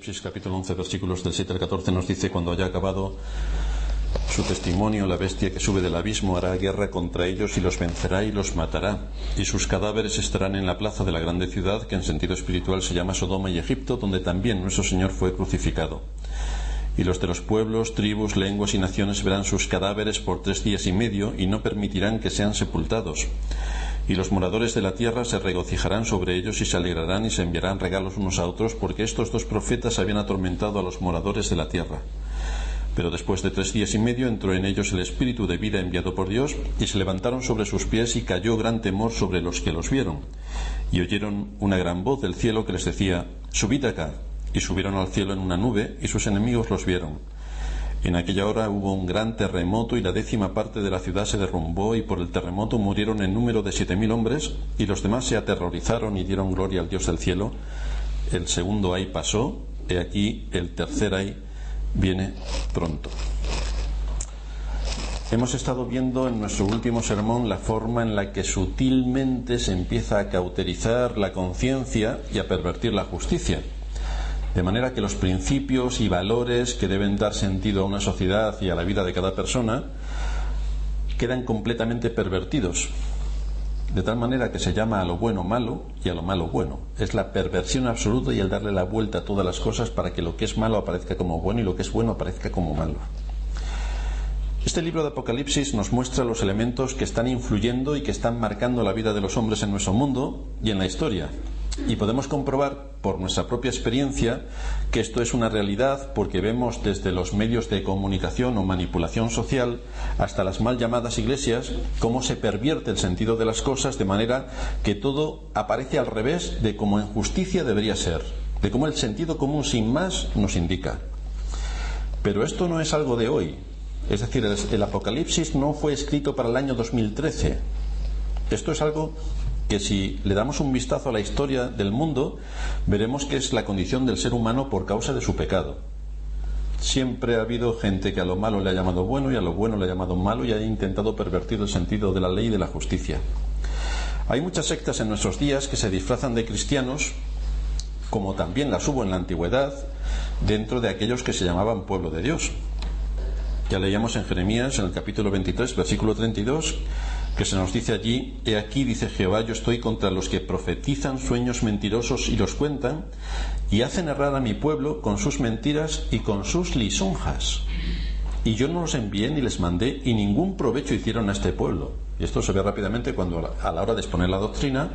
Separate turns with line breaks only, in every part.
Apocalipsis capítulo 11 versículos del 7 al 14 nos dice: cuando haya acabado su testimonio, la bestia que sube del abismo hará guerra contra ellos y los vencerá y los matará, y sus cadáveres estarán en la plaza de la grande ciudad, que en sentido espiritual se llama Sodoma y Egipto, donde también nuestro Señor fue crucificado. Y los de los pueblos, tribus, lenguas y naciones verán sus cadáveres por 3 días y medio, y no permitirán que sean sepultados. Y los moradores de la tierra se regocijarán sobre ellos y se alegrarán y se enviarán regalos unos a otros, porque estos 2 profetas habían atormentado a los moradores de la tierra. Pero después de 3 días y medio entró en ellos el espíritu de vida enviado por Dios, y se levantaron sobre sus pies, y cayó gran temor sobre los que los vieron. Y oyeron una gran voz del cielo que les decía: subid acá. Y subieron al cielo en una nube, y sus enemigos los vieron. En aquella hora hubo un gran terremoto, y la 10ª parte de la ciudad se derrumbó, y por el terremoto murieron en número de 7.000 hombres, y los demás se aterrorizaron y dieron gloria al Dios del cielo. El segundo ay pasó, he aquí el tercer ay viene pronto. Hemos estado viendo en nuestro último sermón la forma en la que sutilmente se empieza a cauterizar la conciencia y a pervertir la justicia, de manera que los principios y valores que deben dar sentido a una sociedad y a la vida de cada persona quedan completamente pervertidos, de tal manera que se llama a lo bueno malo y a lo malo bueno. Es la perversión absoluta y el darle la vuelta a todas las cosas para que lo que es malo aparezca como bueno y lo que es bueno aparezca como malo. Este libro de Apocalipsis nos muestra los elementos que están influyendo y que están marcando la vida de los hombres en nuestro mundo y en la historia. Y podemos comprobar por nuestra propia experiencia que esto es una realidad, porque vemos desde los medios de comunicación o manipulación social hasta las mal llamadas iglesias cómo se pervierte el sentido de las cosas, de manera que todo aparece al revés de como en justicia debería ser, de cómo el sentido común sin más nos indica. Pero esto no es algo de hoy. Es decir, el Apocalipsis no fue escrito para el año 2013. Esto es algo que, si le damos un vistazo a la historia del mundo, veremos que es la condición del ser humano por causa de su pecado. Siempre ha habido gente que a lo malo le ha llamado bueno y a lo bueno le ha llamado malo, y ha intentado pervertir el sentido de la ley y de la justicia. Hay muchas sectas en nuestros días que se disfrazan de cristianos, como también las hubo en la antigüedad, dentro de aquellos que se llamaban pueblo de Dios. Ya leíamos en Jeremías, en el capítulo 23, versículo 32, que se nos dice allí: he aquí, dice Jehová, yo estoy contra los que profetizan sueños mentirosos y los cuentan, y hacen errar a mi pueblo con sus mentiras y con sus lisonjas. Y yo no los envié ni les mandé, y ningún provecho hicieron a este pueblo. Y esto se ve rápidamente cuando a la hora de exponer la doctrina,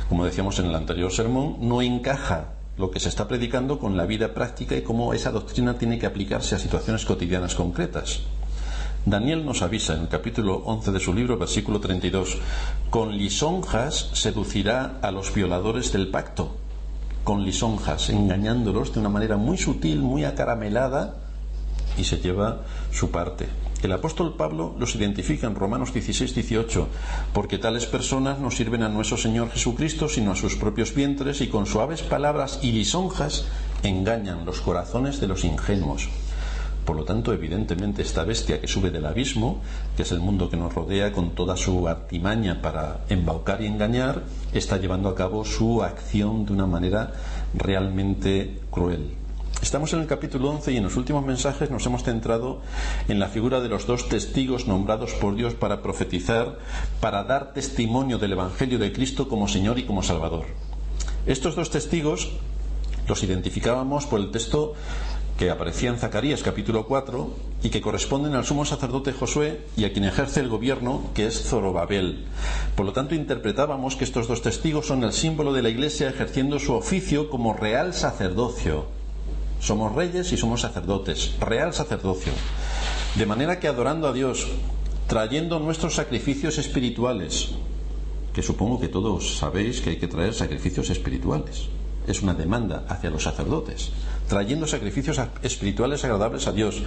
como decíamos en el anterior sermón, no encaja lo que se está predicando con la vida práctica y cómo esa doctrina tiene que aplicarse a situaciones cotidianas concretas. Daniel nos avisa en el capítulo 11 de su libro, versículo 32: con lisonjas seducirá a los violadores del pacto. Con lisonjas, engañándolos de una manera muy sutil, muy acaramelada, y se lleva su parte. El apóstol Pablo los identifica en Romanos 16-18: porque tales personas no sirven a nuestro Señor Jesucristo, sino a sus propios vientres, y con suaves palabras y lisonjas engañan los corazones de los ingenuos. Por lo tanto, evidentemente, esta bestia que sube del abismo, que es el mundo que nos rodea con toda su artimaña para embaucar y engañar, está llevando a cabo su acción de una manera realmente cruel. Estamos en el capítulo 11 y en los últimos mensajes nos hemos centrado en la figura de los 2 testigos nombrados por Dios para profetizar, para dar testimonio del Evangelio de Cristo como Señor y como Salvador. Estos 2 testigos los identificábamos por el texto que aparecía en Zacarías capítulo 4 y que corresponden al sumo sacerdote Josué y a quien ejerce el gobierno, que es Zorobabel. Por lo tanto, interpretábamos que estos 2 testigos son el símbolo de la Iglesia ejerciendo su oficio como real sacerdocio. Somos reyes y somos sacerdotes, real sacerdocio. De manera que, adorando a Dios, trayendo nuestros sacrificios espirituales, que supongo que todos sabéis que hay que traer sacrificios espirituales, es una demanda hacia los sacerdotes, trayendo sacrificios espirituales agradables a Dios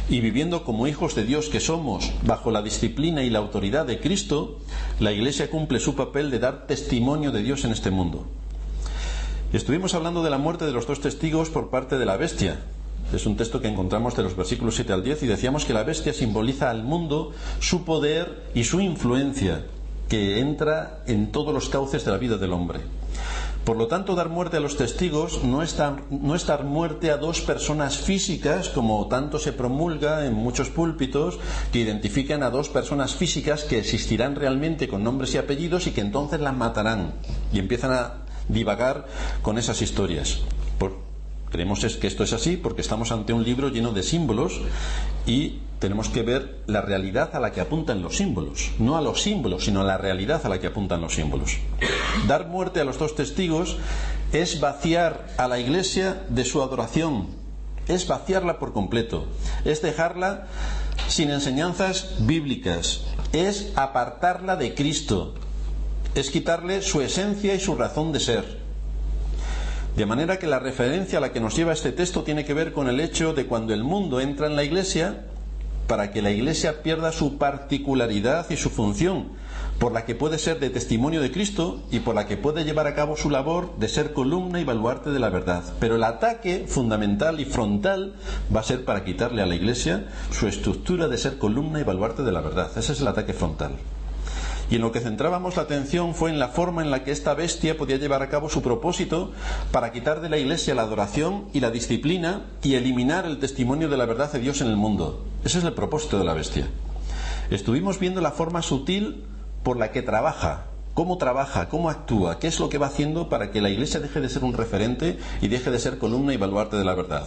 y viviendo como hijos de Dios que somos, bajo la disciplina y la autoridad de Cristo, la Iglesia cumple su papel de dar testimonio de Dios en este mundo. Estuvimos hablando de la muerte de los 2 testigos por parte de la bestia. Es un texto que encontramos de los versículos 7 al 10, y decíamos que la bestia simboliza al mundo, su poder y su influencia, que entra en todos los cauces de la vida del hombre. Por lo tanto, dar muerte a los testigos no es dar muerte a dos personas físicas, como tanto se promulga en muchos púlpitos, que identifican a dos personas físicas que existirán realmente con nombres y apellidos y que entonces las matarán. Y empiezan a divagar con esas historias. Creemos que esto es así porque estamos ante un libro lleno de símbolos y tenemos que ver la realidad a la que apuntan los símbolos. No a los símbolos, sino a la realidad a la que apuntan los símbolos. Dar muerte a los dos testigos es vaciar a la Iglesia de su adoración. Es vaciarla por completo. Es dejarla sin enseñanzas bíblicas. Es apartarla de Cristo. Es quitarle su esencia y su razón de ser. De manera que la referencia a la que nos lleva este texto tiene que ver con el hecho de cuando el mundo entra en la Iglesia, para que la Iglesia pierda su particularidad y su función, por la que puede ser de testimonio de Cristo y por la que puede llevar a cabo su labor de ser columna y baluarte de la verdad. Pero el ataque fundamental y frontal va a ser para quitarle a la Iglesia su estructura de ser columna y baluarte de la verdad. Ese es el ataque frontal. Y en lo que centrábamos la atención fue en la forma en la que esta bestia podía llevar a cabo su propósito para quitar de la Iglesia la adoración y la disciplina y eliminar el testimonio de la verdad de Dios en el mundo. Ese es el propósito de la bestia. Estuvimos viendo la forma sutil por la que trabaja, cómo actúa, qué es lo que va haciendo para que la Iglesia deje de ser un referente y deje de ser columna y baluarte de la verdad.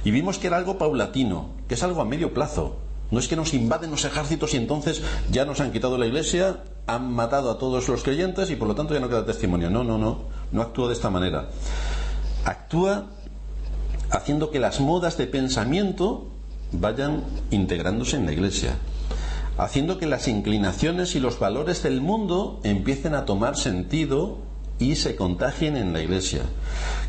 Y vimos que era algo paulatino, que es algo a medio plazo. No es que nos invaden los ejércitos y entonces ya nos han quitado la Iglesia, han matado a todos los creyentes y por lo tanto ya no queda testimonio. No actúa de esta manera. Actúa haciendo que las modas de pensamiento vayan integrándose en la Iglesia, haciendo que las inclinaciones y los valores del mundo empiecen a tomar sentido y se contagien en la Iglesia,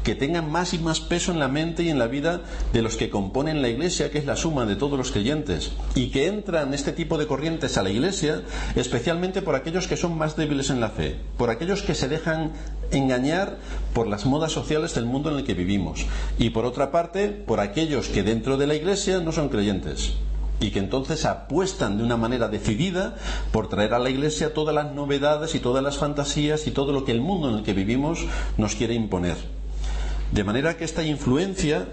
que tengan más y más peso en la mente y en la vida de los que componen la Iglesia, que es la suma de todos los creyentes, y que entran este tipo de corrientes a la Iglesia especialmente por aquellos que son más débiles en la fe, por aquellos que se dejan engañar por las modas sociales del mundo en el que vivimos, y por otra parte por aquellos que dentro de la Iglesia no son creyentes y que entonces apuestan de una manera decidida por traer a la Iglesia todas las novedades y todas las fantasías y todo lo que el mundo en el que vivimos nos quiere imponer. De manera que esta influencia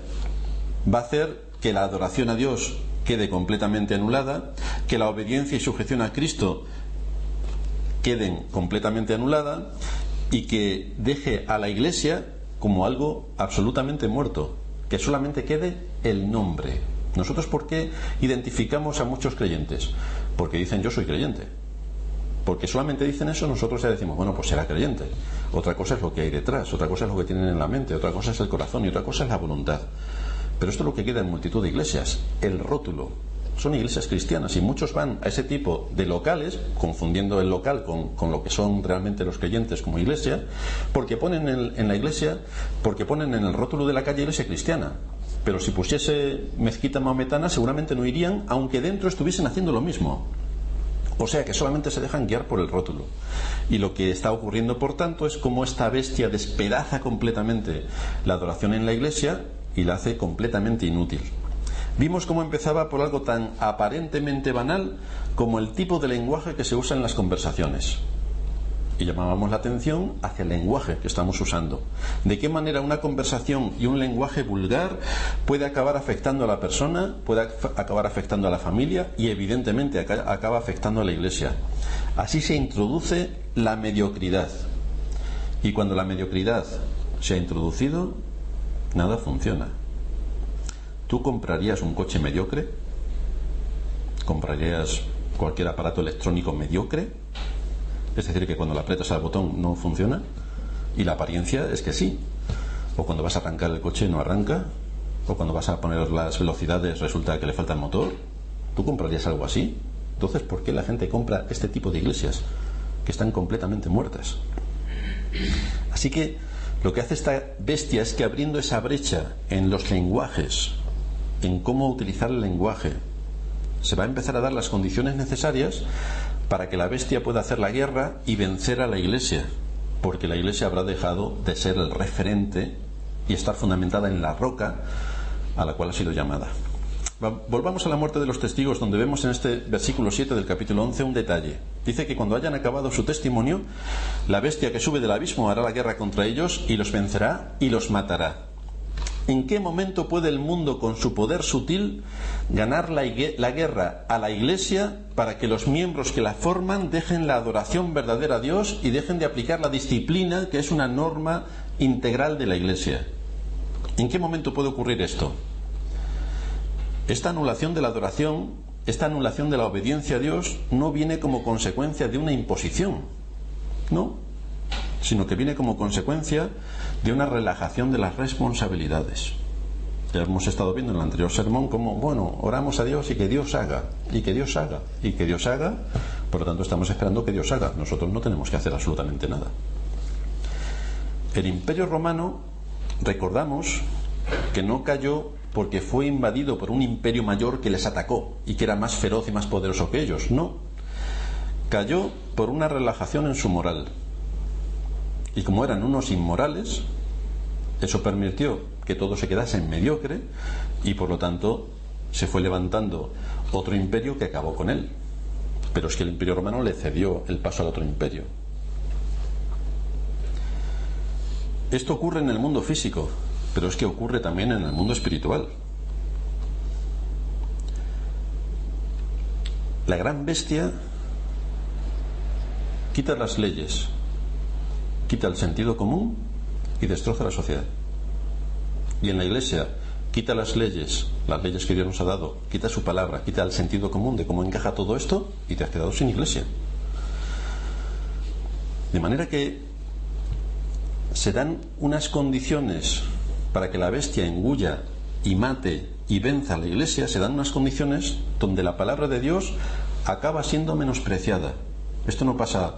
va a hacer que la adoración a Dios quede completamente anulada, que la obediencia y sujeción a Cristo queden completamente anulada y que deje a la Iglesia como algo absolutamente muerto, que solamente quede el nombre. ¿Nosotros por qué identificamos a muchos creyentes? Porque dicen yo soy creyente. Porque solamente dicen eso, nosotros ya decimos, bueno, pues será creyente. Otra cosa es lo que hay detrás, otra cosa es lo que tienen en la mente, otra cosa es el corazón y otra cosa es la voluntad. Pero esto es lo que queda en multitud de iglesias, el rótulo. Son iglesias cristianas y muchos van a ese tipo de locales, confundiendo el local con lo que son realmente los creyentes como iglesia, porque ponen en la iglesia, porque ponen en el rótulo de la calle iglesia cristiana. Pero si pusiese mezquita maometana seguramente no irían, aunque dentro estuviesen haciendo lo mismo. O sea que solamente se dejan guiar por el rótulo. Y lo que está ocurriendo, por tanto, es como esta bestia despedaza completamente la adoración en la iglesia y la hace completamente inútil. Vimos cómo empezaba por algo tan aparentemente banal como el tipo de lenguaje que se usa en las conversaciones. Y llamábamos la atención hacia el lenguaje que estamos usando. De qué manera una conversación y un lenguaje vulgar puede acabar afectando a la persona, puede acabar afectando a la familia y evidentemente acaba afectando a la iglesia. Así se introduce la mediocridad. Y cuando la mediocridad se ha introducido, nada funciona. ¿Tú comprarías un coche mediocre? ¿Comprarías cualquier aparato electrónico mediocre? Es decir, que cuando le aprietas al botón no funciona, y la apariencia es que sí. O cuando vas a arrancar el coche no arranca, o cuando vas a poner las velocidades resulta que le falta el motor. ¿Tú comprarías algo así? Entonces, ¿por qué la gente compra este tipo de iglesias que están completamente muertas? Así que lo que hace esta bestia es que abriendo esa brecha en los lenguajes, en cómo utilizar el lenguaje, se va a empezar a dar las condiciones necesarias para que la bestia pueda hacer la guerra y vencer a la iglesia, porque la iglesia habrá dejado de ser el referente y estar fundamentada en la roca a la cual ha sido llamada. Volvamos a la muerte de los testigos, donde vemos en este versículo 7 del capítulo 11 un detalle. Dice que cuando hayan acabado su testimonio, la bestia que sube del abismo hará la guerra contra ellos y los vencerá y los matará. ¿En qué momento puede el mundo, con su poder sutil, ganar la guerra a la Iglesia para que los miembros que la forman dejen la adoración verdadera a Dios y dejen de aplicar la disciplina, que es una norma integral de la Iglesia? ¿En qué momento puede ocurrir esto? Esta anulación de la adoración, esta anulación de la obediencia a Dios, no viene como consecuencia de una imposición, no, sino que viene como consecuencia de una relajación de las responsabilidades. Ya hemos estado viendo en el anterior sermón cómo, oramos a Dios y que Dios haga, y que Dios haga, y que Dios haga, por lo tanto estamos esperando que Dios haga. Nosotros no tenemos que hacer absolutamente nada. El Imperio Romano, recordamos que no cayó porque fue invadido por un imperio mayor que les atacó y que era más feroz y más poderoso que ellos. No, cayó por una relajación en su moral. Y como eran unos inmorales, eso permitió que todo se quedase en mediocre y por lo tanto se fue levantando otro imperio que acabó con él. Pero es que el Imperio Romano le cedió el paso al otro imperio. Esto ocurre en el mundo físico, pero es que ocurre también en el mundo espiritual. La gran bestia quita las leyes, quita el sentido común y destroza la sociedad. Y en la Iglesia quita las leyes que Dios nos ha dado, quita su palabra, quita el sentido común de cómo encaja todo esto y te has quedado sin Iglesia. De manera que se dan unas condiciones para que la bestia engulla y mate y venza a la Iglesia, se dan unas condiciones donde la palabra de Dios acaba siendo menospreciada. Esto no pasa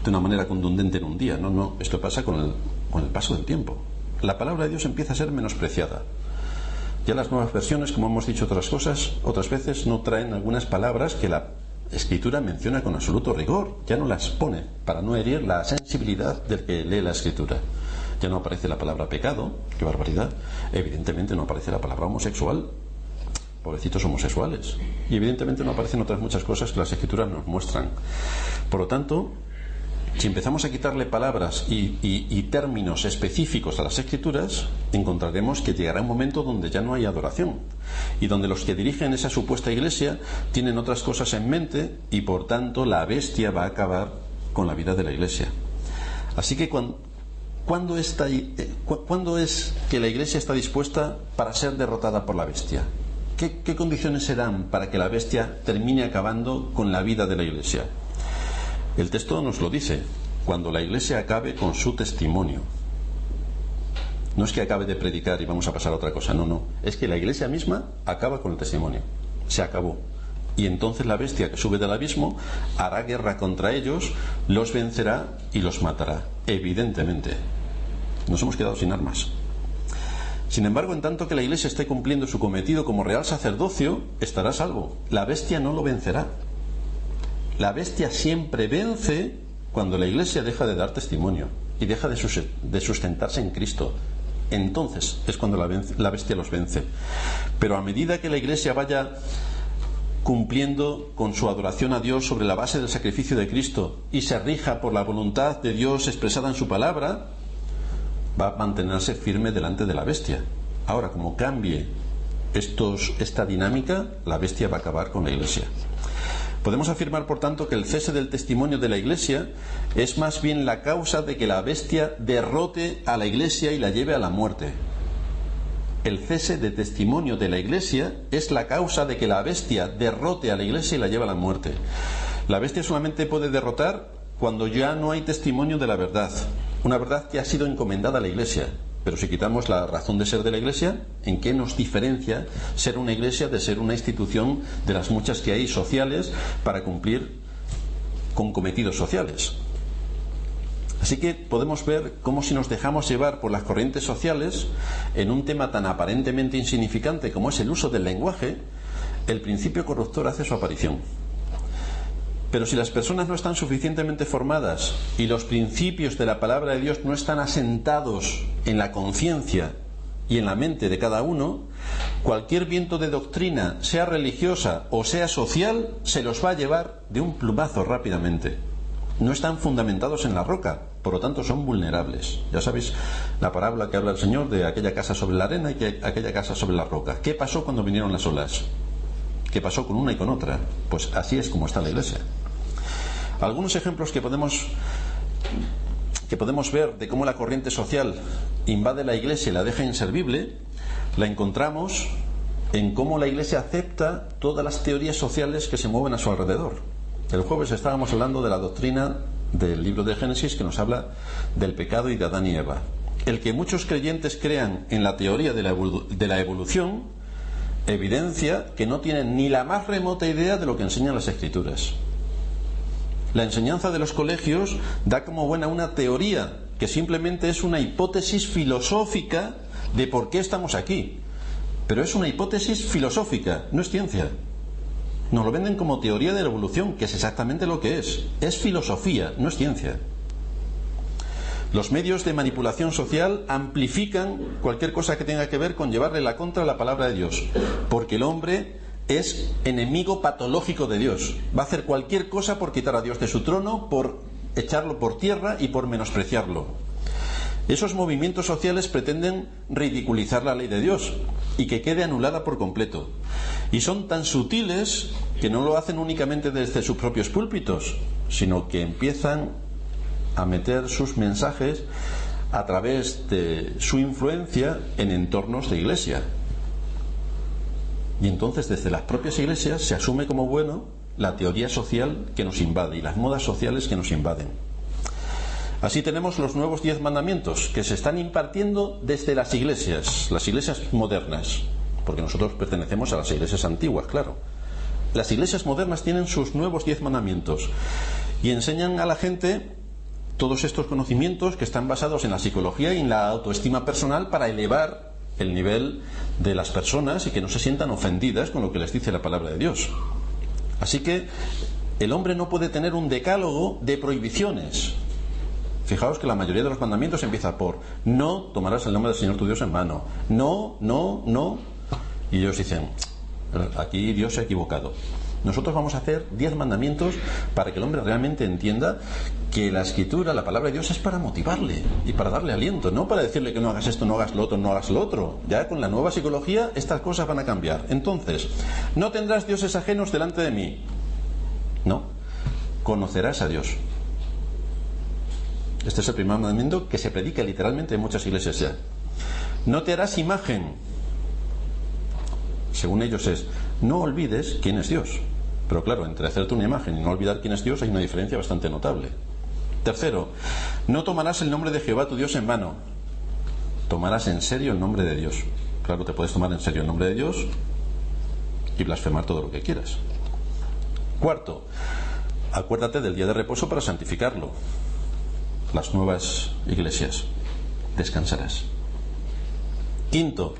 de una manera contundente en un día, no, esto pasa con el paso del tiempo. La palabra de Dios empieza a ser menospreciada. Ya las nuevas versiones, como hemos dicho otras veces, no traen algunas palabras que la Escritura menciona con absoluto rigor, ya no las pone para no herir la sensibilidad del que lee la Escritura. Ya no aparece la palabra pecado, qué barbaridad. Evidentemente no aparece la palabra homosexual, pobrecitos homosexuales. Y evidentemente no aparecen otras muchas cosas que las Escrituras nos muestran. Por lo tanto, si empezamos a quitarle palabras y términos específicos a las Escrituras, encontraremos que llegará un momento donde ya no hay adoración y donde los que dirigen esa supuesta Iglesia tienen otras cosas en mente y por tanto la bestia va a acabar con la vida de la Iglesia. Así que ¿cuándo es que la Iglesia está dispuesta para ser derrotada por la bestia? ¿Qué condiciones se dan para que la bestia termine acabando con la vida de la Iglesia? El texto nos lo dice: cuando la Iglesia acabe con su testimonio. No es que acabe de predicar y vamos a pasar a otra cosa, no, es que la Iglesia misma acaba con el testimonio, se acabó. Y entonces la bestia que sube del abismo hará guerra contra ellos, los vencerá y los matará. Evidentemente, nos hemos quedado sin armas. Sin embargo, en tanto que la Iglesia esté cumpliendo su cometido como real sacerdocio, estará a salvo. La bestia no lo vencerá. La bestia siempre vence cuando la Iglesia deja de dar testimonio y deja de sustentarse en Cristo. Entonces es cuando la bestia los vence. Pero a medida que la Iglesia vaya cumpliendo con su adoración a Dios sobre la base del sacrificio de Cristo y se rija por la voluntad de Dios expresada en su palabra, va a mantenerse firme delante de la bestia. Ahora, como cambie esta dinámica, la bestia va a acabar con la Iglesia. Podemos afirmar, por tanto, que el cese del testimonio de la Iglesia es más bien la causa de que la bestia derrote a la Iglesia y la lleve a la muerte. El cese de testimonio de la Iglesia es la causa de que la bestia derrote a la Iglesia y la lleve a la muerte. La bestia solamente puede derrotar cuando ya no hay testimonio de la verdad, una verdad que ha sido encomendada a la Iglesia. Pero si quitamos la razón de ser de la Iglesia, ¿en qué nos diferencia ser una Iglesia de ser una institución de las muchas que hay sociales para cumplir con cometidos sociales? Así que podemos ver cómo, si nos dejamos llevar por las corrientes sociales en un tema tan aparentemente insignificante como es el uso del lenguaje, el principio corruptor hace su aparición. Pero si las personas no están suficientemente formadas y los principios de la palabra de Dios no están asentados en la conciencia y en la mente de cada uno, Cualquier viento de doctrina, sea religiosa o sea social, se los va a llevar de un plumazo rápidamente. No están fundamentados en la roca, por lo tanto son vulnerables. Ya sabéis la parábola que habla el Señor de aquella casa sobre la arena y aquella casa sobre la roca. ¿Qué pasó cuando vinieron las olas? ¿Qué pasó con una y con otra? Pues así es como está la Iglesia. Algunos ejemplos que podemos ver de cómo la corriente social invade la Iglesia y la deja inservible, la encontramos en cómo la Iglesia acepta todas las teorías sociales que se mueven a su alrededor. El jueves estábamos hablando de la doctrina del libro de Génesis, que nos habla del pecado y de Adán y Eva. El que muchos creyentes crean en la teoría de la evolución evidencia que no tienen ni la más remota idea de lo que enseñan las Escrituras. La enseñanza de los colegios da como buena una teoría que simplemente es una hipótesis filosófica de por qué estamos aquí. Pero es una hipótesis filosófica, no es ciencia. Nos lo venden como teoría de la evolución, que es exactamente lo que es. Es filosofía, no es ciencia. Los medios de manipulación social amplifican cualquier cosa que tenga que ver con llevarle la contra a la palabra de Dios, porque el hombre es enemigo patológico de Dios. Va a hacer cualquier cosa por quitar a Dios de su trono, por echarlo por tierra y por menospreciarlo. Esos movimientos sociales pretenden ridiculizar la ley de Dios y que quede anulada por completo. Y son tan sutiles que no lo hacen únicamente desde sus propios púlpitos, sino que empiezan a meter sus mensajes a través de su influencia en entornos de iglesia. Y entonces desde las propias iglesias se asume como bueno la teoría social que nos invade y las modas sociales que nos invaden. Así tenemos los nuevos 10 mandamientos que se están impartiendo desde las iglesias modernas, porque nosotros pertenecemos a las iglesias antiguas, claro. Las iglesias modernas tienen sus nuevos 10 mandamientos y enseñan a la gente todos estos conocimientos que están basados en la psicología y en la autoestima personal para elevar el nivel de las personas y que no se sientan ofendidas con lo que les dice la palabra de Dios. Así que el hombre no puede tener un decálogo de prohibiciones. Fijaos que la mayoría de los mandamientos empieza por no tomarás el nombre del Señor tu Dios en vano. No, no, no. Y ellos dicen, aquí Dios se ha equivocado. Nosotros vamos a hacer 10 mandamientos para que el hombre realmente entienda que la Escritura, la palabra de Dios, es para motivarle y para darle aliento, no para decirle que no hagas esto, no hagas lo otro, no hagas lo otro. Ya con la nueva psicología estas cosas van a cambiar. Entonces, no tendrás dioses ajenos delante de mí. No, conocerás a Dios. Este es el primer mandamiento que se predica literalmente en muchas iglesias ya. No te harás imagen. Según ellos es, no olvides quién es Dios. Pero claro, entre hacerte una imagen y no olvidar quién es Dios hay una diferencia bastante notable. Tercero, no tomarás el nombre de Jehová tu Dios en vano. Tomarás en serio el nombre de Dios. Claro, te puedes tomar en serio el nombre de Dios y blasfemar todo lo que quieras. Cuarto, acuérdate del día de reposo para santificarlo. Las nuevas iglesias, descansarás. Quinto,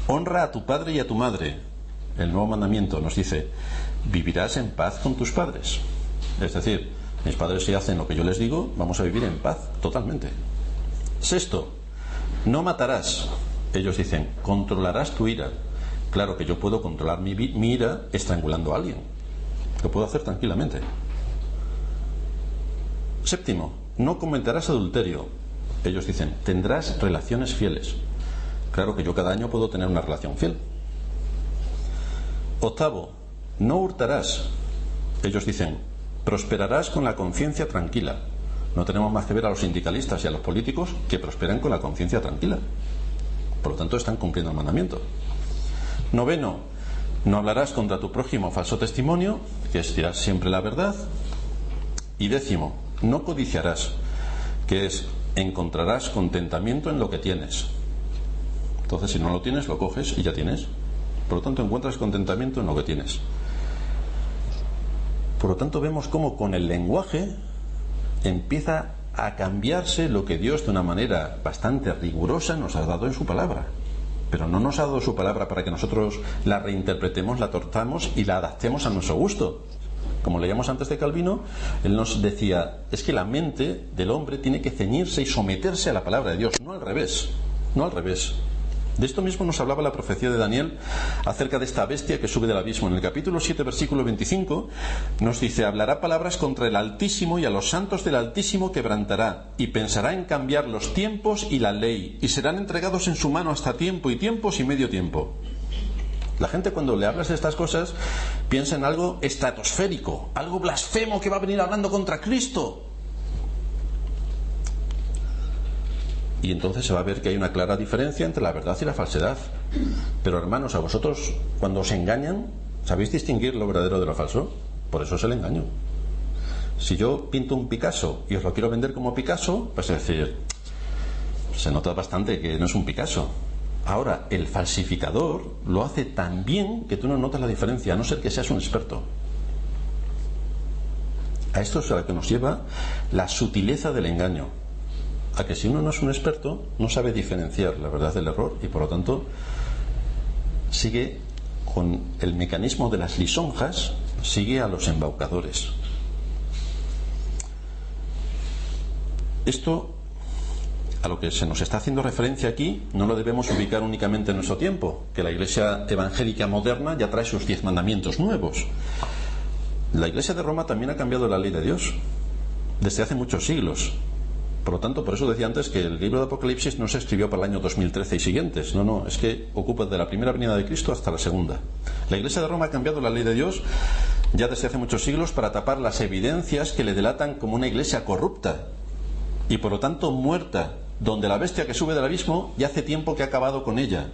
honra a tu padre y a tu madre. El nuevo mandamiento nos dice, vivirás en paz con tus padres. Es decir, mis padres si hacen lo que yo les digo, vamos a vivir en paz totalmente. Sexto, no matarás. Ellos dicen, controlarás tu ira. Claro que yo puedo controlar mi ira estrangulando a alguien. Lo puedo hacer tranquilamente. Séptimo, no cometerás adulterio. Ellos dicen, tendrás relaciones fieles. Claro que yo cada año puedo tener una relación fiel. Octavo, no hurtarás. Ellos dicen, prosperarás con la conciencia tranquila. No tenemos más que ver a los sindicalistas y a los políticos que prosperan con la conciencia tranquila. Por lo tanto, están cumpliendo el mandamiento. Noveno, no hablarás contra tu prójimo falso testimonio, que es dirás siempre la verdad. Y décimo, no codiciarás, que es encontrarás contentamiento en lo que tienes. Entonces, si no lo tienes, lo coges y ya tienes. Por lo tanto, encuentras contentamiento en lo que tienes. Por lo tanto, vemos cómo con el lenguaje empieza a cambiarse lo que Dios de una manera bastante rigurosa nos ha dado en su palabra. Pero no nos ha dado su palabra para que nosotros la reinterpretemos, la tortamos y la adaptemos a nuestro gusto. Como leíamos antes de Calvino, él nos decía, es que la mente del hombre tiene que ceñirse y someterse a la palabra de Dios, no al revés, no al revés. De esto mismo nos hablaba la profecía de Daniel acerca de esta bestia que sube del abismo. En el capítulo 7, versículo 25, nos dice: hablará palabras contra el Altísimo y a los santos del Altísimo quebrantará, y pensará en cambiar los tiempos y la ley, y serán entregados en su mano hasta tiempo y tiempos y medio tiempo. La gente, cuando le hablas de estas cosas, piensa en algo estratosférico, algo blasfemo que va a venir hablando contra Cristo. Y entonces se va a ver que hay una clara diferencia entre la verdad y la falsedad. Pero hermanos, a vosotros, cuando os engañan, ¿sabéis distinguir lo verdadero de lo falso? Por eso es el engaño. Si yo pinto un Picasso y os lo quiero vender como Picasso, pues es decir, se nota bastante que no es un Picasso. Ahora, el falsificador lo hace tan bien que tú no notas la diferencia, a no ser que seas un experto. A esto es a lo que nos lleva la sutileza del engaño. A que si uno no es un experto, no sabe diferenciar la verdad del error y por lo tanto sigue con el mecanismo de las lisonjas, sigue a los embaucadores. Esto, a lo que se nos está haciendo referencia aquí, no lo debemos ubicar únicamente en nuestro tiempo, que la Iglesia evangélica moderna ya trae sus 10 mandamientos nuevos. La Iglesia de Roma también ha cambiado la ley de Dios desde hace muchos siglos. Por lo tanto, por eso decía antes que el libro de Apocalipsis no se escribió para el año 2013 y siguientes. No, es que ocupa de la primera venida de Cristo hasta la segunda. La Iglesia de Roma ha cambiado la ley de Dios ya desde hace muchos siglos para tapar las evidencias que le delatan como una iglesia corrupta y por lo tanto muerta, donde la bestia que sube del abismo ya hace tiempo que ha acabado con ella.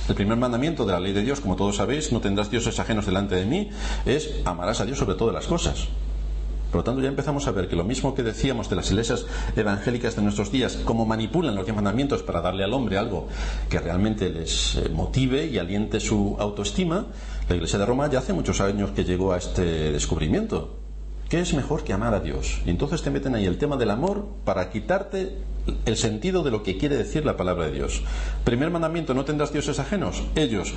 El primer mandamiento de la ley de Dios, como todos sabéis, no tendrás dioses ajenos delante de mí, es amarás a Dios sobre todas las cosas. Por lo tanto, ya empezamos a ver que lo mismo que decíamos de las iglesias evangélicas de nuestros días, cómo manipulan los 10 mandamientos para darle al hombre algo que realmente les motive y aliente su autoestima, la Iglesia de Roma ya hace muchos años que llegó a este descubrimiento. ¿Qué es mejor que amar a Dios? Y entonces te meten ahí el tema del amor para quitarte el sentido de lo que quiere decir la palabra de Dios. Primer mandamiento: no tendrás dioses ajenos. Ellos: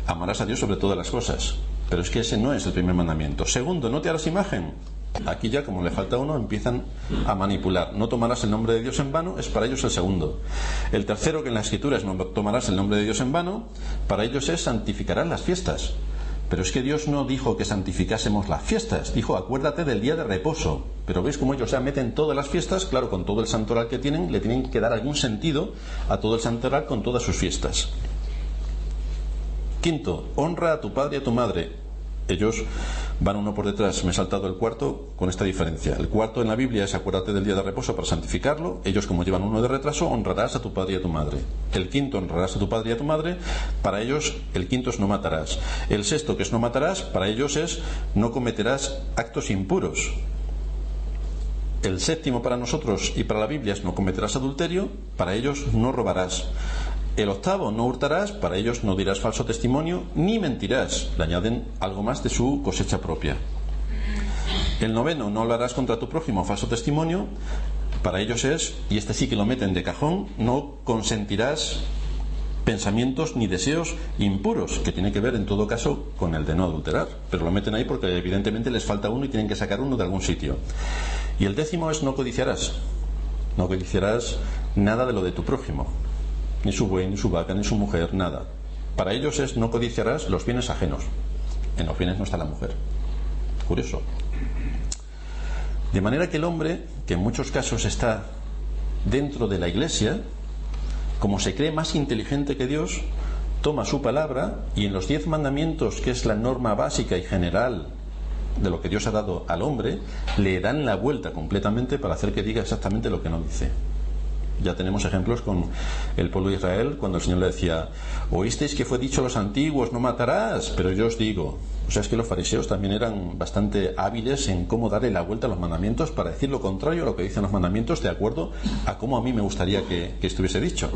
amarás a Dios sobre todas las cosas. Pero es que ese no es el primer mandamiento. Segundo: no te harás imagen. Aquí ya, como le falta uno, empiezan a manipular. No tomarás el nombre de Dios en vano, es para ellos el segundo. El tercero, que en la Escritura es no tomarás el nombre de Dios en vano, para ellos es santificarás las fiestas. Pero es que Dios no dijo que santificásemos las fiestas, dijo acuérdate del día de reposo. Pero veis cómo ellos ya meten todas las fiestas, claro, con todo el santoral que tienen, le tienen que dar algún sentido a todo el santoral con todas sus fiestas. Quinto: honra a tu padre y a tu madre. Ellos van uno por detrás. Me he saltado el cuarto con esta diferencia. El cuarto en la Biblia es acuérdate del día de reposo para santificarlo. Ellos, como llevan uno de retraso, honrarás a tu padre y a tu madre. El quinto: honrarás a tu padre y a tu madre. Para ellos el quinto es no matarás. El sexto, que es no matarás, para ellos es no cometerás actos impuros. El séptimo para nosotros y para la Biblia es no cometerás adulterio. Para ellos no robarás. El octavo: no hurtarás. Para ellos no dirás falso testimonio ni mentirás. Le añaden algo más de su cosecha propia. El noveno: no hablarás contra tu prójimo falso testimonio. Para ellos es, y este sí que lo meten de cajón, no consentirás pensamientos ni deseos impuros, que tiene que ver en todo caso con el de no adulterar, pero lo meten ahí porque evidentemente les falta uno y tienen que sacar uno de algún sitio. Y el décimo es no codiciarás. No codiciarás nada de lo de tu prójimo, ni su buey, ni su vaca, ni su mujer, nada. Para ellos es no codiciarás los bienes ajenos. En los bienes no está la mujer. Curioso. De manera que el hombre, que en muchos casos está dentro de la Iglesia, como se cree más inteligente que Dios, toma su palabra y en los 10 mandamientos, que es la norma básica y general de lo que Dios ha dado al hombre, le dan la vuelta completamente para hacer que diga exactamente lo que no dice. Ya tenemos ejemplos con el pueblo de Israel, cuando el Señor le decía: oísteis que fue dicho a los antiguos, no matarás, pero yo os digo. O sea, es que los fariseos también eran bastante hábiles en cómo darle la vuelta a los mandamientos para decir lo contrario a lo que dicen los mandamientos, de acuerdo a cómo a mí me gustaría que estuviese dicho.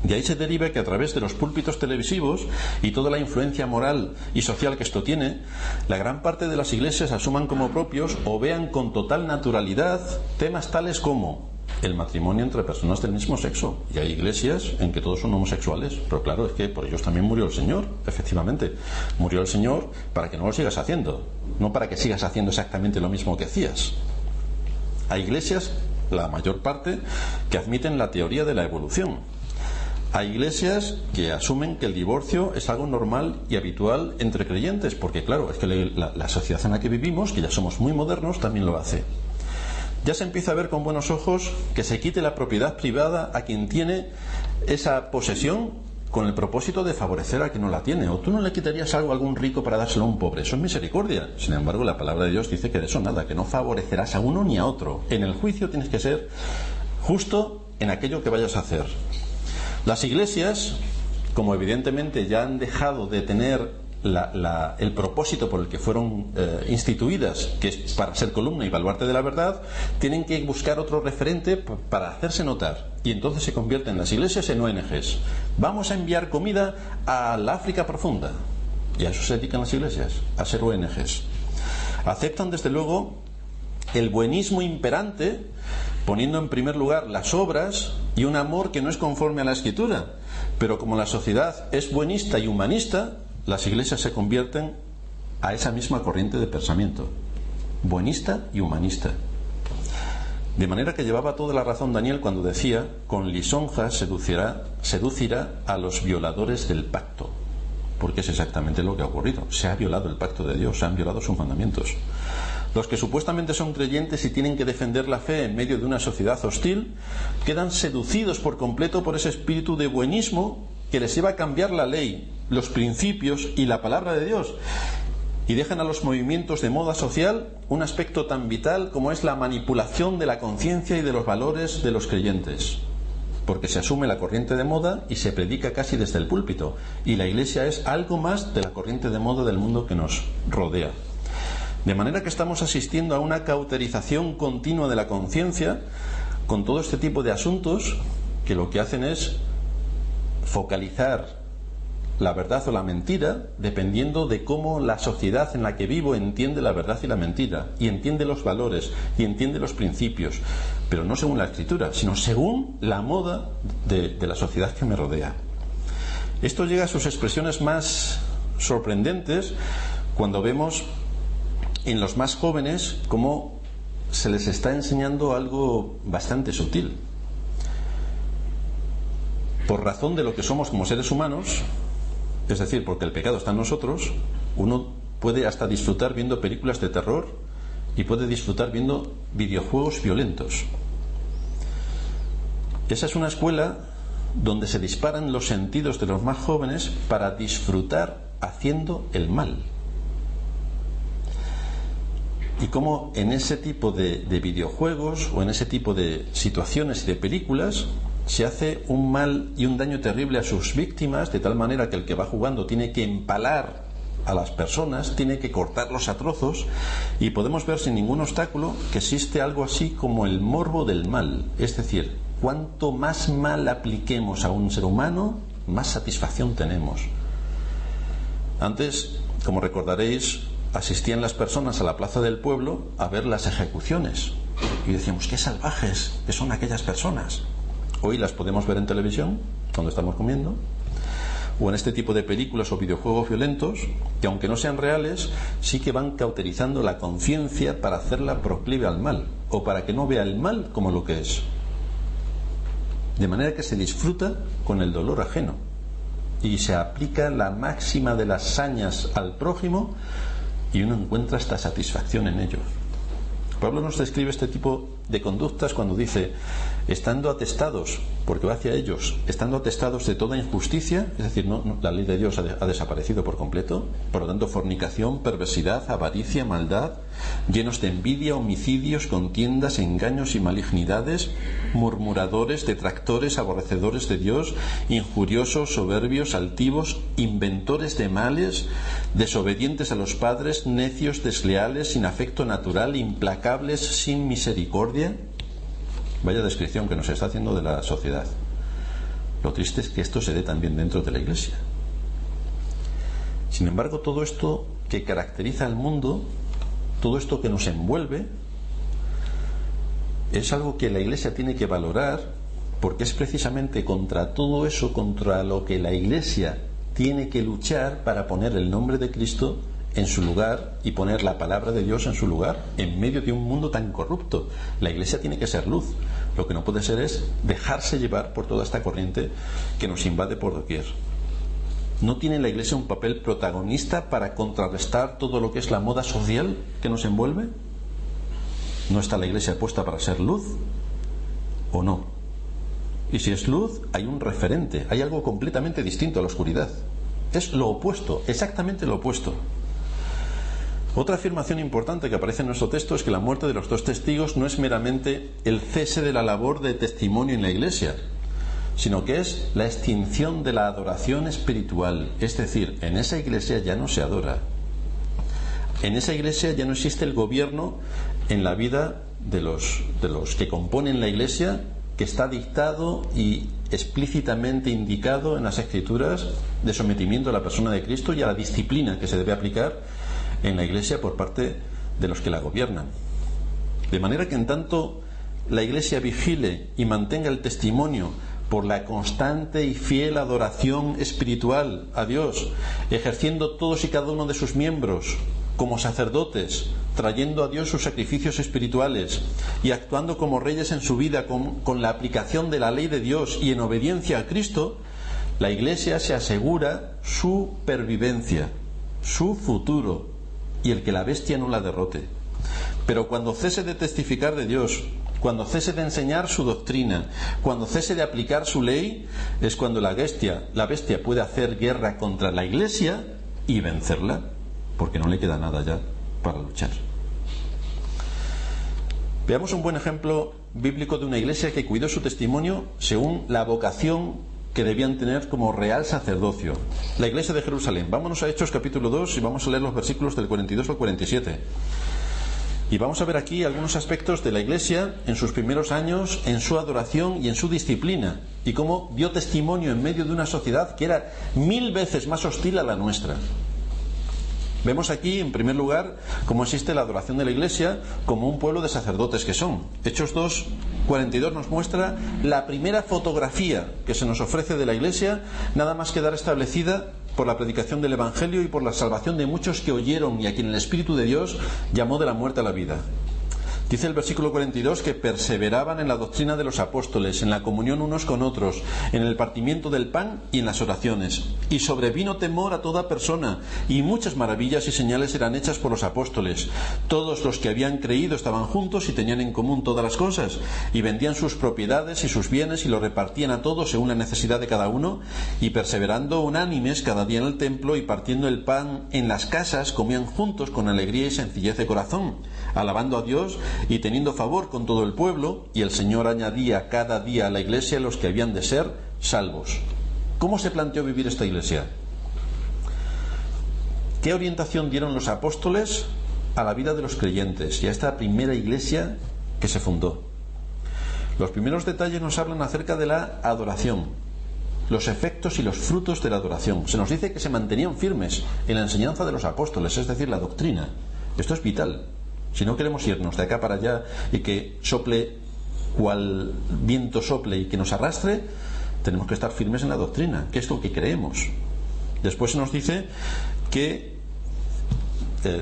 De ahí se deriva que a través de los púlpitos televisivos y toda la influencia moral y social que esto tiene, la gran parte de las iglesias asuman como propios o vean con total naturalidad temas tales como el matrimonio entre personas del mismo sexo. Y hay iglesias en que todos son homosexuales, pero claro, es que por ellos también murió el Señor. Efectivamente, murió el Señor para que no lo sigas haciendo, no para que sigas haciendo exactamente lo mismo que hacías. Hay iglesias, la mayor parte, que admiten la teoría de la evolución. Hay iglesias que asumen que el divorcio es algo normal y habitual entre creyentes, porque claro, es que la sociedad en la que vivimos, que ya somos muy modernos, también lo hace. Ya se empieza a ver con buenos ojos que se quite la propiedad privada a quien tiene esa posesión con el propósito de favorecer a quien no la tiene. O tú no le quitarías algo a algún rico para dárselo a un pobre. Eso es misericordia. Sin embargo, la palabra de Dios dice que de eso nada, que no favorecerás a uno ni a otro. En el juicio tienes que ser justo en aquello que vayas a hacer. Las iglesias, como evidentemente ya han dejado de tener el propósito por el que fueron instituidas, que es para ser columna y baluarte de la verdad, tienen que buscar otro referente para hacerse notar, y entonces se convierten las iglesias en ONGs. Vamos a enviar comida al África profunda, y a eso se dedican las iglesias, a ser ONGs. Aceptan desde luego el buenismo imperante, poniendo en primer lugar las obras y un amor que no es conforme a la Escritura, pero como la sociedad es buenista y humanista, las iglesias se convierten a esa misma corriente de pensamiento, buenista y humanista. De manera que llevaba toda la razón Daniel cuando decía: con lisonjas seducirá a los violadores del pacto, porque es exactamente lo que ha ocurrido. Se ha violado el pacto de Dios, se han violado sus mandamientos. Los que supuestamente son creyentes y tienen que defender la fe en medio de una sociedad hostil quedan seducidos por completo por ese espíritu de buenismo que les lleva a cambiar la ley, los principios y la palabra de Dios, y dejan a los movimientos de moda social un aspecto tan vital como es la manipulación de la conciencia y de los valores de los creyentes, porque se asume la corriente de moda y se predica casi desde el púlpito, y la iglesia es algo más de la corriente de moda del mundo que nos rodea. De manera que estamos asistiendo a una cauterización continua de la conciencia con todo este tipo de asuntos que lo que hacen es focalizar la verdad o la mentira dependiendo de cómo la sociedad en la que vivo entiende la verdad y la mentira, y entiende los valores y entiende los principios, pero no según la Escritura, sino según la moda de la sociedad que me rodea. Esto llega a sus expresiones más sorprendentes cuando vemos en los más jóvenes cómo se les está enseñando algo bastante sutil. Por razón de lo que somos como seres humanos, es decir, porque el pecado está en nosotros, uno puede hasta disfrutar viendo películas de terror y puede disfrutar viendo videojuegos violentos. Esa es una escuela donde se disparan los sentidos de los más jóvenes para disfrutar haciendo el mal. Y cómo en ese tipo de videojuegos o en ese tipo de situaciones y de películas se hace un mal y un daño terrible a sus víctimas, de tal manera que el que va jugando tiene que empalar a las personas, tiene que cortarlos a trozos, y podemos ver sin ningún obstáculo que existe algo así como el morbo del mal. Es decir, cuanto más mal apliquemos a un ser humano, más satisfacción tenemos. Antes, como recordaréis, asistían las personas a la plaza del pueblo a ver las ejecuciones y decíamos: qué salvajes que son aquellas personas. Hoy las podemos ver en televisión cuando estamos comiendo, o en este tipo de películas o videojuegos violentos que, aunque no sean reales, sí que van cauterizando la conciencia para hacerla proclive al mal, o para que no vea el mal como lo que es, de manera que se disfruta con el dolor ajeno y se aplica la máxima de las sañas al prójimo, y uno encuentra esta satisfacción en ello. Pablo nos describe este tipo de conductas cuando dice: estando atestados, porque va hacia ellos, estando atestados de toda injusticia, es decir, la ley de Dios ha desaparecido por completo, por lo tanto fornicación, perversidad, avaricia, maldad, llenos de envidia, homicidios, contiendas, engaños y malignidades, murmuradores, detractores, aborrecedores de Dios, injuriosos, soberbios, altivos, inventores de males, desobedientes a los padres, necios, desleales, sin afecto natural, implacables, sin misericordia. Vaya descripción que nos está haciendo de la sociedad. Lo triste es que esto se dé también dentro de la Iglesia. Sin embargo, todo esto que caracteriza al mundo, todo esto que nos envuelve, es algo que la Iglesia tiene que valorar, porque es precisamente contra todo eso contra lo que la Iglesia tiene que luchar para poner el nombre de Cristo en su lugar y poner la palabra de Dios en su lugar en medio de un mundo tan corrupto. La Iglesia tiene que ser luz, Lo que no puede ser es dejarse llevar por toda esta corriente que nos invade por doquier. ¿No tiene la Iglesia un papel protagonista para contrarrestar todo lo que es la moda social que nos envuelve? ¿No está la Iglesia puesta para ser luz? ¿O no? Y si es luz, hay un referente, hay algo completamente distinto a la oscuridad. Es lo opuesto, exactamente lo opuesto. Otra afirmación importante que aparece en nuestro texto es que la muerte de los dos testigos no es meramente el cese de la labor de testimonio en la Iglesia, sino que es la extinción de la adoración espiritual. Es decir, en esa Iglesia ya no se adora. En esa Iglesia ya no existe el gobierno en la vida de los que componen la Iglesia, que está dictado y explícitamente indicado en las Escrituras de sometimiento a la persona de Cristo y a la disciplina que se debe aplicar en la Iglesia por parte de los que la gobiernan. De manera que en tanto la Iglesia vigile y mantenga el testimonio por la constante y fiel adoración espiritual a Dios, ejerciendo todos y cada uno de sus miembros como sacerdotes, trayendo a Dios sus sacrificios espirituales y actuando como reyes en su vida con la aplicación de la ley de Dios y en obediencia a Cristo, la Iglesia se asegura su pervivencia, su futuro y el que la bestia no la derrote. Pero cuando cese de testificar de Dios, cuando cese de enseñar su doctrina, cuando cese de aplicar su ley, es cuando la bestia puede hacer guerra contra la Iglesia y vencerla, porque no le queda nada ya para luchar. Veamos un buen ejemplo bíblico de una Iglesia que cuidó su testimonio según la vocación que debían tener como real sacerdocio. La Iglesia de Jerusalén. Vámonos a Hechos capítulo 2 y vamos a leer los versículos del 42 al 47. Y vamos a ver aquí algunos aspectos de la Iglesia en sus primeros años, en su adoración y en su disciplina, y cómo dio testimonio en medio de una sociedad que era 1000 veces más hostil a la nuestra. Vemos aquí, en primer lugar, cómo existe la adoración de la Iglesia como un pueblo de sacerdotes que son. Hechos 2, 42 nos muestra la primera fotografía que se nos ofrece de la Iglesia, nada más quedar establecida por la predicación del Evangelio y por la salvación de muchos que oyeron y a quien el Espíritu de Dios llamó de la muerte a la vida. Dice el versículo 42 que perseveraban en la doctrina de los apóstoles, en la comunión unos con otros, en el partimiento del pan y en las oraciones. Y sobrevino temor a toda persona, y muchas maravillas y señales eran hechas por los apóstoles. Todos los que habían creído estaban juntos y tenían en común todas las cosas, y vendían sus propiedades y sus bienes y lo repartían a todos según la necesidad de cada uno, y perseverando unánimes cada día en el templo y partiendo el pan en las casas, comían juntos con alegría y sencillez de corazón, alabando a Dios y teniendo favor con todo el pueblo, y el Señor añadía cada día a la Iglesia los que habían de ser salvos. ¿Cómo se planteó vivir esta Iglesia? ¿Qué orientación dieron los apóstoles a la vida de los creyentes y a esta primera Iglesia que se fundó? Los primeros detalles nos hablan acerca de la adoración, los efectos y los frutos de la adoración. Se nos dice que se mantenían firmes en la enseñanza de los apóstoles, es decir, la doctrina. Esto es vital. Si no queremos irnos de acá para allá y que sople cual viento sople y que nos arrastre, tenemos que estar firmes en la doctrina, que es lo que creemos. Después se nos dice que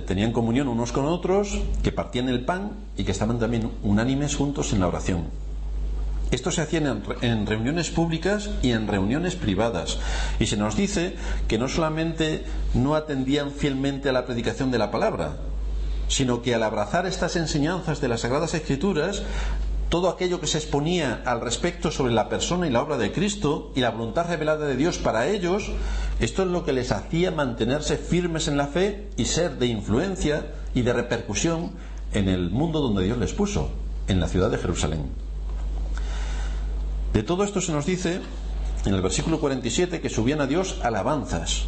tenían comunión unos con otros, que partían el pan y que estaban también unánimes juntos en la oración. Esto se hacía en reuniones públicas y en reuniones privadas. Y se nos dice que no solamente no atendían fielmente a la predicación de la palabra, sino que al abrazar estas enseñanzas de las Sagradas Escrituras, todo aquello que se exponía al respecto sobre la persona y la obra de Cristo y la voluntad revelada de Dios para ellos, esto es lo que les hacía mantenerse firmes en la fe y ser de influencia y de repercusión en el mundo donde Dios les puso, en la ciudad de Jerusalén. De todo esto se nos dice en el versículo 47 que subían a Dios alabanzas.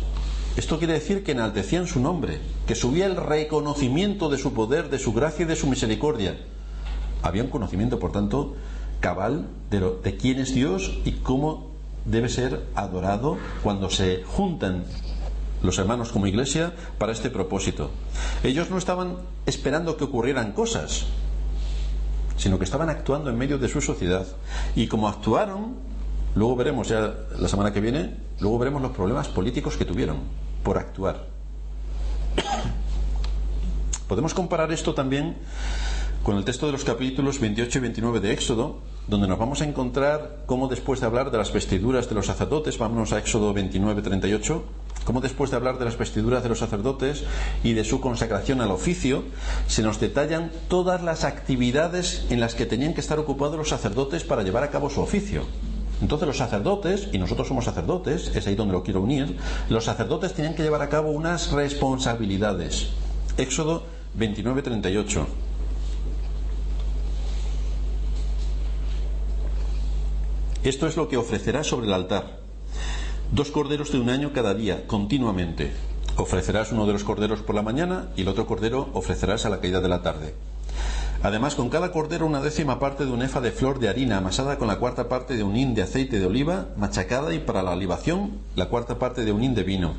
Esto quiere decir que enaltecían su nombre, que subía el reconocimiento de su poder, de su gracia y de su misericordia. Había un conocimiento, por tanto, cabal de quién es Dios y cómo debe ser adorado cuando se juntan los hermanos como iglesia para este propósito. Ellos no estaban esperando que ocurrieran cosas, sino que estaban actuando en medio de su sociedad. Y como actuaron, luego veremos ya la semana que viene, luego veremos los problemas políticos que tuvieron por actuar. Podemos comparar esto también con el texto de los capítulos 28 y 29 de Éxodo, donde nos vamos a encontrar cómo después de hablar de las vestiduras de los sacerdotes, vámonos a Éxodo 29, 38, cómo después de hablar de las vestiduras de los sacerdotes y de su consagración al oficio, se nos detallan todas las actividades en las que tenían que estar ocupados los sacerdotes para llevar a cabo su oficio. Entonces los sacerdotes, y nosotros somos sacerdotes, es ahí donde lo quiero unir, los sacerdotes tenían que llevar a cabo unas responsabilidades. Éxodo 29, 38. Esto es lo que ofrecerás sobre el altar: 2 corderos de un año cada día, continuamente. Ofrecerás uno de los corderos por la mañana y el otro cordero ofrecerás a la caída de la tarde. Además, con cada cordero 1/10 parte de un efa de flor de harina amasada con la 1/4 parte de un hin de aceite de oliva machacada, y para la libación la 1/4 parte de un hin de vino.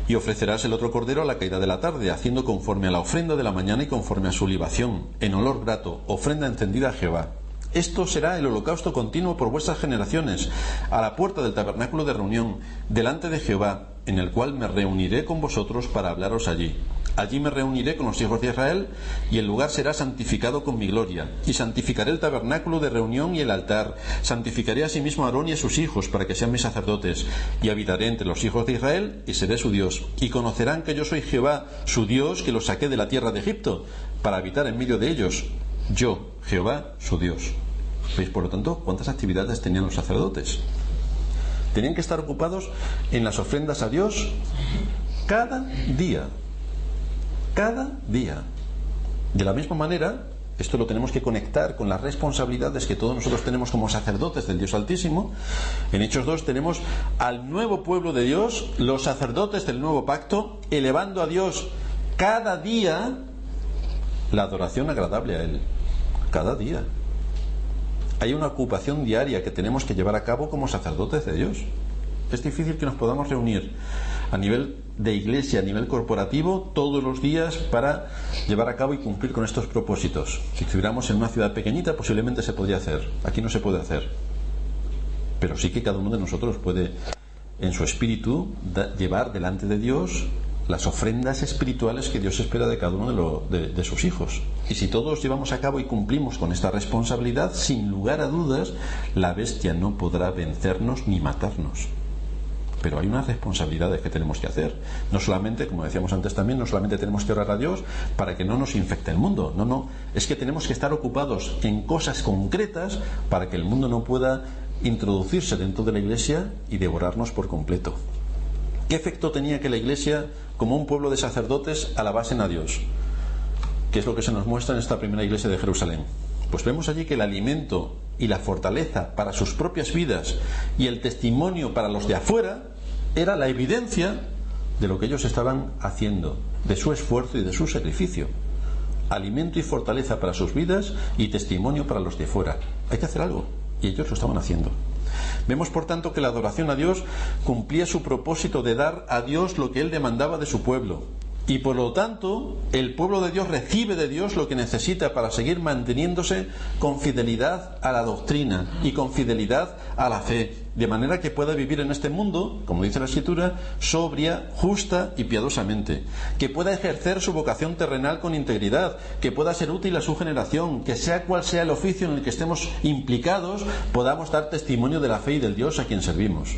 Y ofrecerás el otro cordero a la caída de la tarde, haciendo conforme a la ofrenda de la mañana y conforme a su libación, en olor grato, ofrenda encendida a Jehová. Esto será el holocausto continuo por vuestras generaciones, a la puerta del tabernáculo de reunión, delante de Jehová, en el cual me reuniré con vosotros para hablaros allí. Allí me reuniré con los hijos de Israel, y el lugar será santificado con mi gloria. Y santificaré el tabernáculo de reunión y el altar. Santificaré asimismo a Aarón y a sus hijos, para que sean mis sacerdotes. Y habitaré entre los hijos de Israel, y seré su Dios. Y conocerán que yo soy Jehová, su Dios, que los saqué de la tierra de Egipto, para habitar en medio de ellos. Yo, Jehová, su Dios. ¿Veis, por lo tanto, cuántas actividades tenían los sacerdotes? Tenían que estar ocupados en las ofrendas a Dios cada día. Cada día. De la misma manera, esto lo tenemos que conectar con las responsabilidades que todos nosotros tenemos como sacerdotes del Dios Altísimo. En Hechos 2 tenemos al nuevo pueblo de Dios, los sacerdotes del nuevo pacto, elevando a Dios cada día la adoración agradable a Él. Cada día. Hay una ocupación diaria que tenemos que llevar a cabo como sacerdotes de Dios. Es difícil que nos podamos reunir a nivel de iglesia, a nivel corporativo, todos los días para llevar a cabo y cumplir con estos propósitos. Si estuviéramos en una ciudad pequeñita, posiblemente se podría hacer. Aquí no se puede hacer. Pero sí que cada uno de nosotros puede, en su espíritu, llevar delante de Dios las ofrendas espirituales que Dios espera de cada uno de sus hijos. Y si todos llevamos a cabo y cumplimos con esta responsabilidad, sin lugar a dudas, la bestia no podrá vencernos ni matarnos. Pero hay unas responsabilidades que tenemos que hacer. No solamente, como decíamos antes también, no solamente tenemos que orar a Dios para que no nos infecte el mundo. No, es que tenemos que estar ocupados en cosas concretas para que el mundo no pueda introducirse dentro de la iglesia y devorarnos por completo. ¿Qué efecto tenía que la iglesia, como un pueblo de sacerdotes, alabasen a Dios? ¿Qué es lo que se nos muestra en esta primera iglesia de Jerusalén? Pues vemos allí que el alimento y la fortaleza para sus propias vidas y el testimonio para los de afuera era la evidencia de lo que ellos estaban haciendo, de su esfuerzo y de su sacrificio. Alimento y fortaleza para sus vidas y testimonio para los de fuera. Hay que hacer algo, y ellos lo estaban haciendo. Vemos, por tanto, que la adoración a Dios cumplía su propósito de dar a Dios lo que Él demandaba de su pueblo. Y por lo tanto, el pueblo de Dios recibe de Dios lo que necesita para seguir manteniéndose con fidelidad a la doctrina y con fidelidad a la fe, de manera que pueda vivir en este mundo, como dice la Escritura, sobria, justa y piadosamente, que pueda ejercer su vocación terrenal con integridad, que pueda ser útil a su generación, que sea cual sea el oficio en el que estemos implicados, podamos dar testimonio de la fe y del Dios a quien servimos.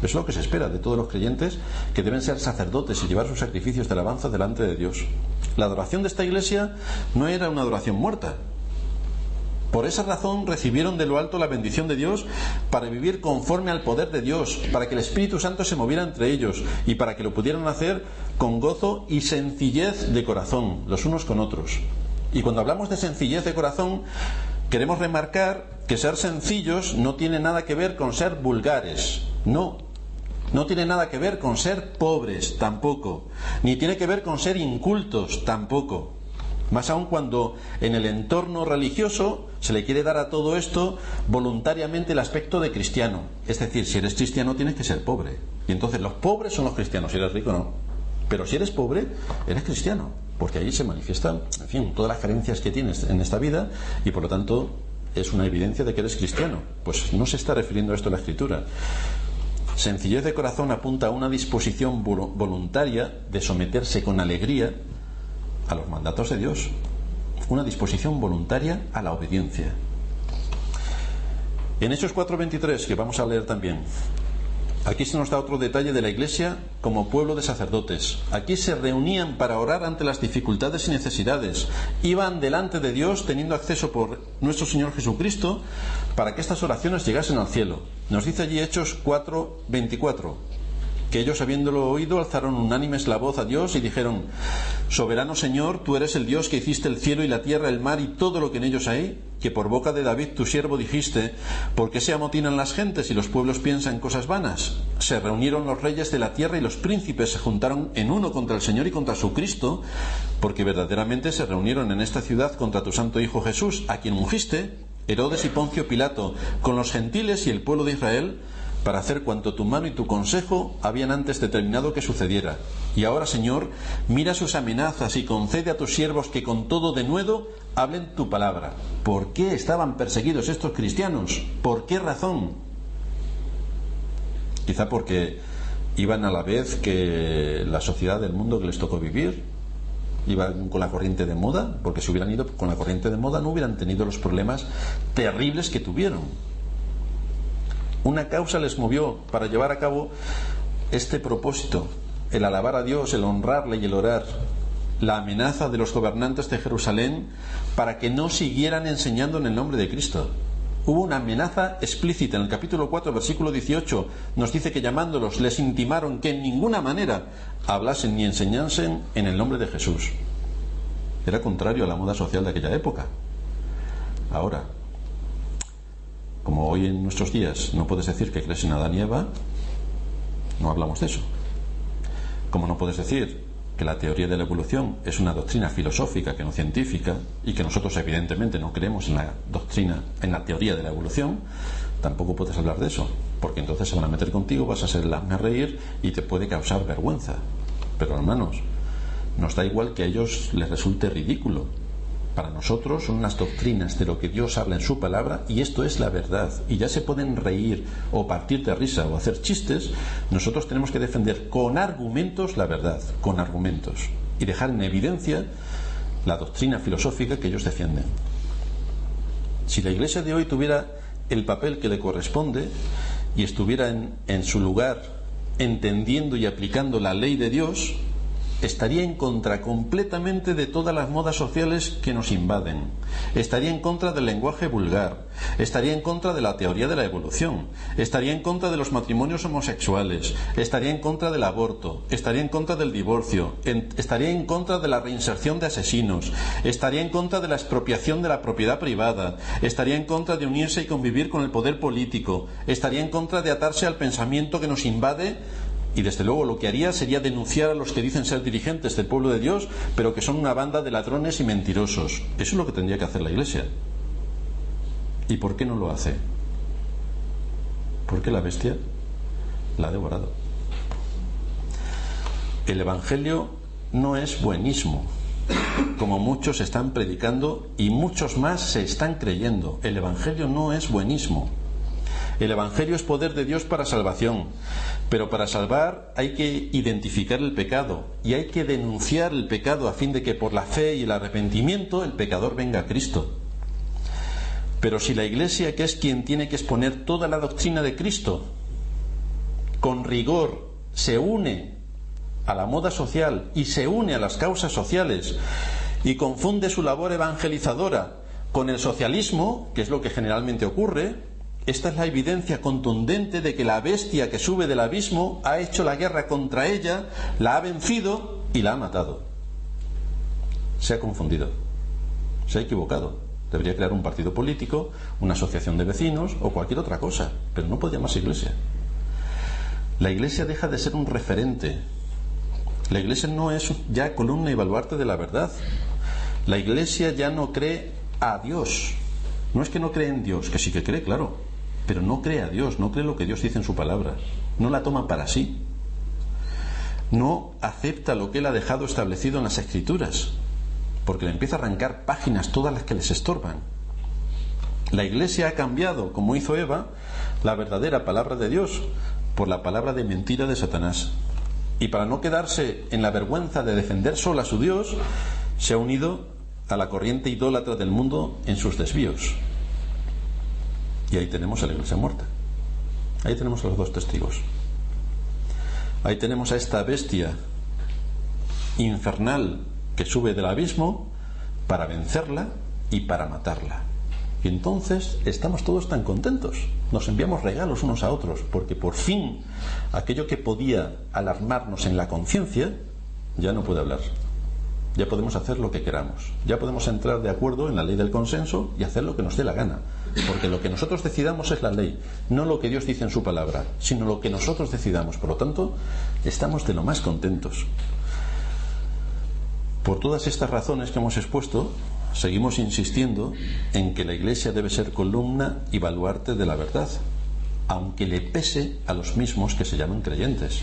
Es lo que se espera de todos los creyentes, que deben ser sacerdotes y llevar sus sacrificios de alabanza delante de Dios. La adoración de esta iglesia no era una adoración muerta. Por esa razón recibieron de lo alto la bendición de Dios para vivir conforme al poder de Dios, para que el Espíritu Santo se moviera entre ellos y para que lo pudieran hacer con gozo y sencillez de corazón, los unos con otros. Y cuando hablamos de sencillez de corazón, queremos remarcar que ser sencillos no tiene nada que ver con ser vulgares. No tiene nada que ver con ser pobres, tampoco. Ni tiene que ver con ser incultos, tampoco. Más aún cuando en el entorno religioso se le quiere dar a todo esto voluntariamente el aspecto de cristiano. Es decir, si eres cristiano tienes que ser pobre. Y entonces los pobres son los cristianos, si eres rico no. Pero si eres pobre, eres cristiano. Porque ahí se manifiestan, en fin, todas las carencias que tienes en esta vida y por lo tanto es una evidencia de que eres cristiano. Pues no se está refiriendo a esto la Escritura. Sencillez de corazón apunta a una disposición voluntaria de someterse con alegría a los mandatos de Dios. una disposición voluntaria a la obediencia. En Hechos 4:23, que vamos a leer también, aquí se nos da otro detalle de la Iglesia como pueblo de sacerdotes. Aquí se reunían para orar ante las dificultades y necesidades. Iban delante de Dios teniendo acceso por nuestro Señor Jesucristo para que estas oraciones llegasen al cielo. Nos dice allí Hechos 4:24, que ellos, habiéndolo oído, alzaron unánimes la voz a Dios y dijeron: Soberano Señor, tú eres el Dios que hiciste el cielo y la tierra, el mar y todo lo que en ellos hay, que por boca de David tu siervo dijiste: ¿por qué se amotinan las gentes y los pueblos piensan cosas vanas? Se reunieron los reyes de la tierra y los príncipes se juntaron en uno contra el Señor y contra su Cristo, porque verdaderamente se reunieron en esta ciudad contra tu santo Hijo Jesús, a quien ungiste, Herodes y Poncio Pilato, con los gentiles y el pueblo de Israel, para hacer cuanto tu mano y tu consejo habían antes determinado que sucediera. Y ahora, Señor, mira sus amenazas y concede a tus siervos que con todo denuedo hablen tu palabra. ¿Por qué estaban perseguidos estos cristianos? ¿Por qué razón? Quizá porque iban a la vez que la sociedad del mundo que les tocó vivir, iban con la corriente de moda, porque si hubieran ido con la corriente de moda no hubieran tenido los problemas terribles que tuvieron. Una causa les movió para llevar a cabo este propósito: el alabar a Dios, el honrarle y el orar. La amenaza de los gobernantes de Jerusalén para que no siguieran enseñando en el nombre de Cristo. Hubo una amenaza explícita. En el capítulo 4, versículo 18, nos dice que llamándolos les intimaron que en ninguna manera hablasen ni enseñasen en el nombre de Jesús. Era contrario a la moda social de aquella época. Ahora, como hoy en nuestros días no puedes decir que crees en Adán y Eva, no hablamos de eso. Como no puedes decir que la teoría de la evolución es una doctrina filosófica que no científica, y que nosotros evidentemente no creemos en la doctrina, en la teoría de la evolución, tampoco puedes hablar de eso, porque entonces se van a meter contigo, vas a ser el hazme reír y te puede causar vergüenza. Pero hermanos, nos da igual que a ellos les resulte ridículo. Para nosotros son unas doctrinas de lo que Dios habla en su palabra, y esto es la verdad. Y ya se pueden reír o partir de risa o hacer chistes. Nosotros tenemos que defender con argumentos la verdad, con argumentos, y dejar en evidencia la doctrina filosófica que ellos defienden. Si la Iglesia de hoy tuviera el papel que le corresponde y estuviera en su lugar entendiendo y aplicando la ley de Dios, estaría en contra completamente de todas las modas sociales que nos invaden. Estaría en contra del lenguaje vulgar. Estaría en contra de la teoría de la evolución. Estaría en contra de los matrimonios homosexuales. Estaría en contra del aborto. Estaría en contra del divorcio. Estaría en contra de la reinserción de asesinos. Estaría en contra de la expropiación de la propiedad privada. Estaría en contra de unirse y convivir con el poder político. Estaría en contra de atarse al pensamiento que nos invade. Y desde luego lo que haría sería denunciar a los que dicen ser dirigentes del pueblo de Dios, pero que son una banda de ladrones y mentirosos. Eso es lo que tendría que hacer la Iglesia. ¿Y por qué no lo hace? Porque la bestia la ha devorado. El Evangelio no es buenismo, como muchos están predicando y muchos más se están creyendo. El Evangelio no es buenismo. El Evangelio es poder de Dios para salvación, pero para salvar hay que identificar el pecado y hay que denunciar el pecado a fin de que por la fe y el arrepentimiento el pecador venga a Cristo. Pero si la Iglesia, que es quien tiene que exponer toda la doctrina de Cristo, con rigor se une a la moda social y se une a las causas sociales y confunde su labor evangelizadora con el socialismo, que es lo que generalmente ocurre, esta es la evidencia contundente de que la bestia que sube del abismo ha hecho la guerra contra ella, la ha vencido y la ha matado. Se ha confundido, se ha equivocado. Debería crear un partido político, una asociación de vecinos o cualquier otra cosa, pero no puede llamarse Iglesia. La Iglesia deja de ser un referente. La Iglesia no es ya columna y baluarte de la verdad. La Iglesia ya no cree a Dios. No es que no cree en Dios, que sí que cree, claro, pero no cree a Dios, no cree lo que Dios dice en su palabra, no la toma para sí, no acepta lo que Él ha dejado establecido en las Escrituras, porque le empieza a arrancar páginas todas las que les estorban. La Iglesia ha cambiado, como hizo Eva, la verdadera palabra de Dios por la palabra de mentira de Satanás, y para no quedarse en la vergüenza de defender sola a su Dios, se ha unido a la corriente idólatra del mundo en sus desvíos. Y ahí tenemos a la Iglesia muerta. Ahí tenemos a los dos testigos. Ahí tenemos a esta bestia infernal que sube del abismo para vencerla y para matarla. Y entonces estamos todos tan contentos, nos enviamos regalos unos a otros, porque por fin aquello que podía alarmarnos en la conciencia ya no puede hablar. Ya podemos hacer lo que queramos, ya podemos entrar de acuerdo en la ley del consenso y hacer lo que nos dé la gana, porque lo que nosotros decidamos es la ley, no lo que Dios dice en su palabra, sino lo que nosotros decidamos. Por lo tanto, estamos de lo más contentos. Por todas estas razones que hemos expuesto, seguimos insistiendo en que la Iglesia debe ser columna y baluarte de la verdad, aunque le pese a los mismos que se llaman creyentes.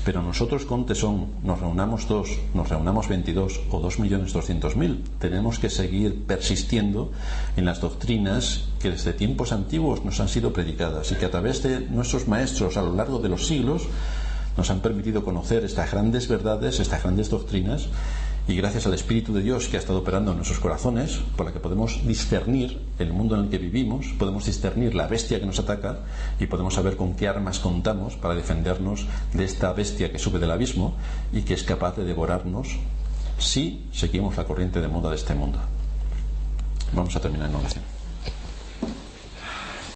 Pero nosotros con tesón, nos reunamos 2, nos reunamos 22 o 2.200.000, tenemos que seguir persistiendo en las doctrinas que desde tiempos antiguos nos han sido predicadas y que a través de nuestros maestros a lo largo de los siglos nos han permitido conocer estas grandes verdades, estas grandes doctrinas, y gracias al Espíritu de Dios que ha estado operando en nuestros corazones, por la que podemos discernir el mundo en el que vivimos, podemos discernir la bestia que nos ataca y podemos saber con qué armas contamos para defendernos de esta bestia que sube del abismo y que es capaz de devorarnos si seguimos la corriente de moda de este mundo. Vamos a terminar en oración.